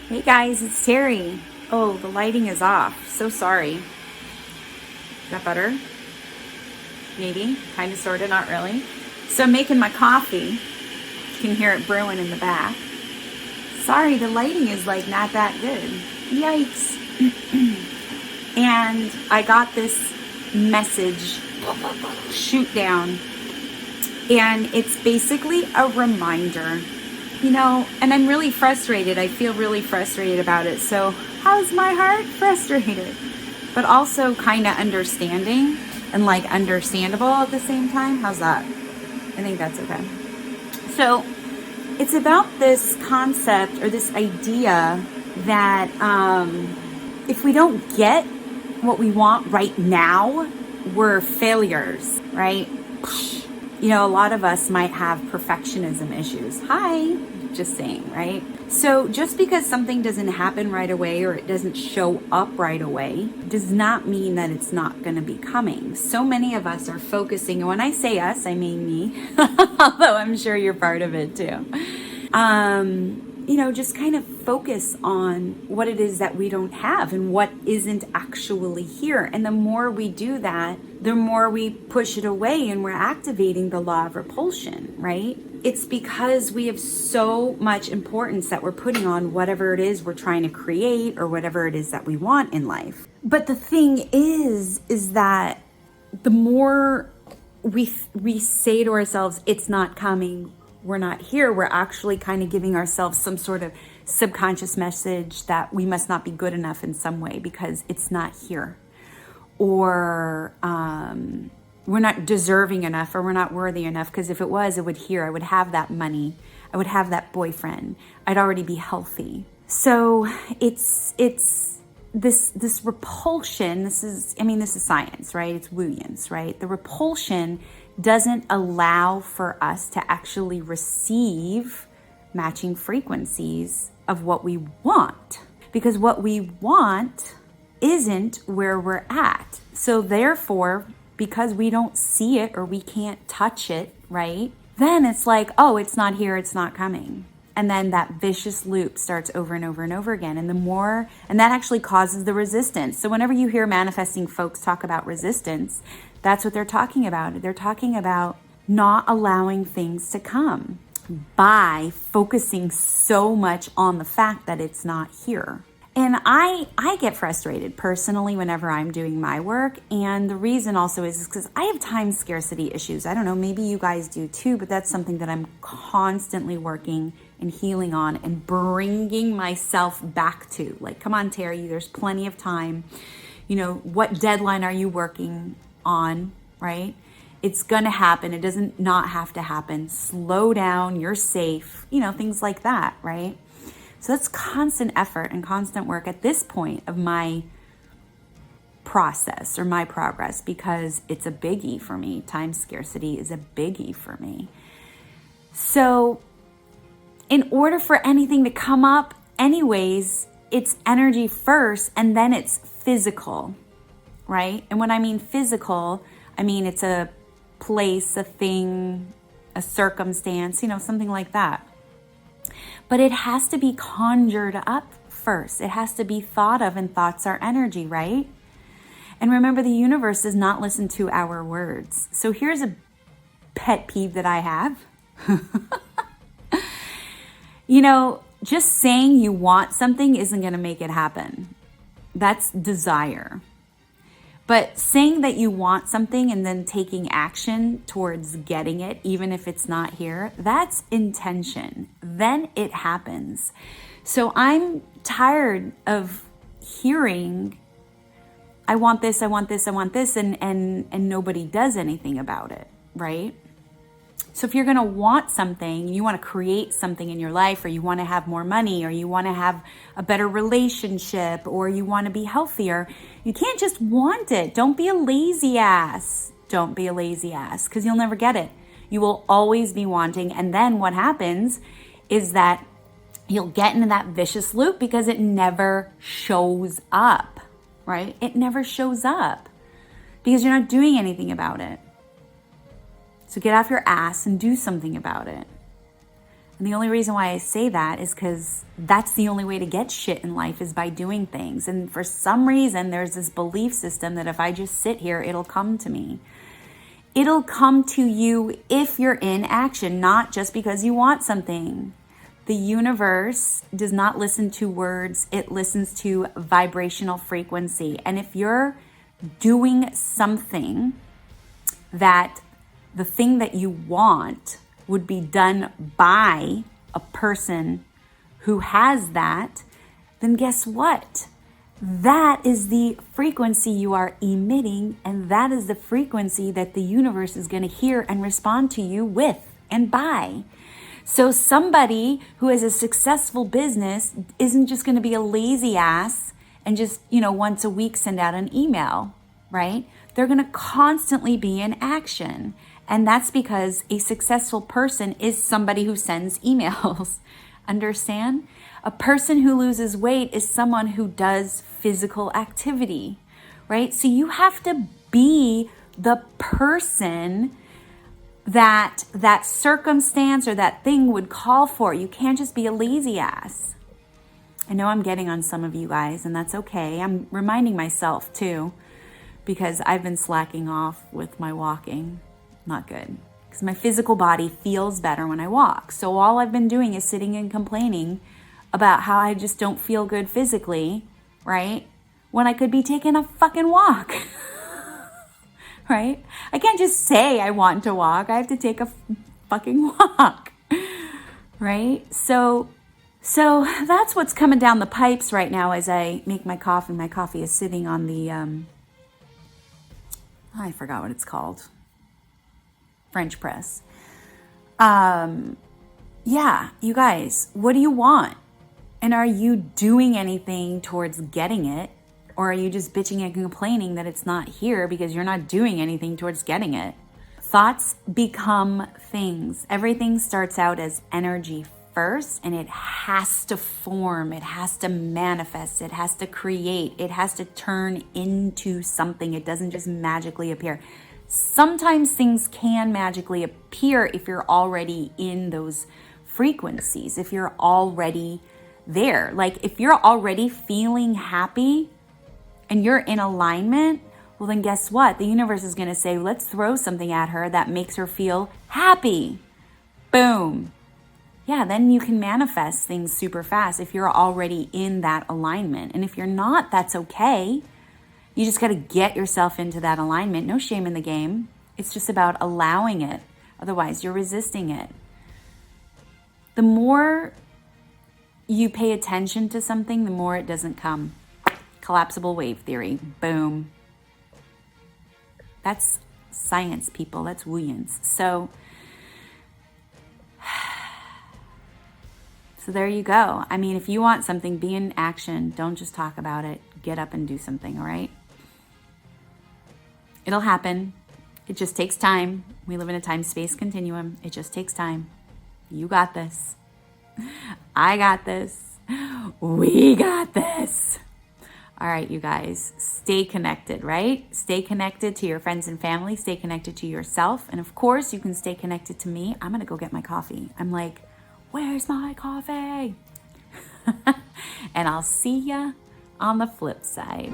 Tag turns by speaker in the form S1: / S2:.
S1: Hey guys, it's Terrie. Oh, the lighting is off. So sorry. Is that better? Maybe. Kind of, sort of, not really. So I'm making my coffee. You can hear it brewing in the back. Sorry, the lighting is like not that good. Yikes. And I got this message, shoot down. And it's basically a reminder. And I'm really frustrated. I feel really frustrated about it. So how's my heart? Frustrated. But also kind of understanding and like understandable at the same time. How's that? I think that's okay. So it's about this concept or this idea that if we don't get what we want right now, we're failures, right? A lot of us might have perfectionism issues. Hi, just saying, right? So just because something doesn't happen right away or it doesn't show up right away does not mean that it's not going to be coming. So many of us are focusing, and when I say us, I mean me, although I'm sure you're part of it too. Just kind of focus on what it is that we don't have and what isn't actually here. And the more we do that, the more we push it away and we're activating the law of repulsion, right? It's because we have so much importance that we're putting on whatever it is we're trying to create or whatever it is that we want in life. But the thing is that the more we say to ourselves, it's not coming, we're not here, we're actually kind of giving ourselves some sort of subconscious message that we must not be good enough in some way because it's not here. Or we're not deserving enough, or we're not worthy enough, because if it was, it would here. I would have that money. I would have that boyfriend. I'd already be healthy. So it's this repulsion. This is science, right? It's Wuyans, right? The repulsion doesn't allow for us to actually receive matching frequencies of what we want, because what we want isn't where we're at. So therefore, because we don't see it or we can't touch it, right? Then it's like, oh, it's not here, it's not coming. And then that vicious loop starts over and over and over again. And that actually causes the resistance. So whenever you hear manifesting folks talk about resistance, that's what they're talking about. They're talking about not allowing things to come by focusing so much on the fact that it's not here. And I get frustrated personally whenever I'm doing my work. And the reason also is because I have time scarcity issues. I don't know, maybe you guys do too, but that's something that I'm constantly working and healing on and bringing myself back to. Like, come on, Terrie, there's plenty of time. What deadline are you working on, right? It's going to happen. It doesn't not have to happen. Slow down. You're safe. Things like that, right? So that's constant effort and constant work at this point of my process or my progress, because it's a biggie for me. Time scarcity is a biggie for me. So in order for anything to come up anyways, it's energy first and then it's physical, right? And when I mean physical, I mean it's a place, a thing, a circumstance, something like that. But it has to be conjured up first. It has to be thought of, and thoughts are energy, right? And remember, the universe does not listen to our words. So here's a pet peeve that I have. Just saying you want something isn't going to make it happen. That's desire. But saying that you want something and then taking action towards getting it, even if it's not here, that's intention. Then it happens. So I'm tired of hearing, I want this, I want this, I want this, and nobody does anything about it, right? So if you're going to want something, you want to create something in your life, or you want to have more money, or you want to have a better relationship, or you want to be healthier, you can't just want it. Don't be a lazy ass. Don't be a lazy ass, because you'll never get it. You will always be wanting. And then what happens is that you'll get into that vicious loop because it never shows up, right? It never shows up because you're not doing anything about it. So get off your ass and do something about it. And the only reason why I say that is because that's the only way to get shit in life, is by doing things. And for some reason, there's this belief system that if I just sit here, it'll come to me. It'll come to you if you're in action, not just because you want something. The universe does not listen to words. It listens to vibrational frequency. And if you're doing something that the thing that you want would be done by a person who has that, then guess what? That is the frequency you are emitting, and that is the frequency that the universe is going to hear and respond to you with and by. So somebody who has a successful business isn't just going to be a lazy ass and just, once a week send out an email, right? They're going to constantly be in action. And that's because a successful person is somebody who sends emails. Understand? A person who loses weight is someone who does physical activity, right? So you have to be the person that circumstance or that thing would call for. You can't just be a lazy ass. I know I'm getting on some of you guys, and that's okay. I'm reminding myself too, because I've been slacking off with my walking. Not good, because my physical body feels better when I walk. So all I've been doing is sitting and complaining about how I just don't feel good physically, right? When I could be taking a fucking walk, right? I can't just say I want to walk. I have to take a fucking walk, right? So that's what's coming down the pipes right now as I make my coffee. My coffee is sitting on the, I forgot what it's called. French press. Yeah, you guys, what do you want? And are you doing anything towards getting it? Or are you just bitching and complaining that it's not here because you're not doing anything towards getting it? Thoughts become things. Everything starts out as energy first, and it has to form, it has to manifest, it has to create, it has to turn into something. It doesn't just magically appear. Sometimes things can magically appear if you're already in those frequencies, if you're already there. Like if you're already feeling happy and you're in alignment, well then guess what? The universe is going to say, let's throw something at her that makes her feel happy. Boom. Yeah, then you can manifest things super fast if you're already in that alignment. And if you're not, that's okay. You just got to get yourself into that alignment. No shame in the game. It's just about allowing it. Otherwise, you're resisting it. The more you pay attention to something, the more it doesn't come. Collapsible wave theory. Boom. That's science, people. That's Williams. So there you go. I mean, if you want something, be in action. Don't just talk about it. Get up and do something, all right? It'll happen. It just takes time. We live in a time-space continuum. It just takes time. You got this. I got this. We got this. All right, you guys, stay connected, right? Stay connected to your friends and family. Stay connected to yourself. And of course, you can stay connected to me. I'm going to go get my coffee. I'm like, where's my coffee? And I'll see ya on the flip side.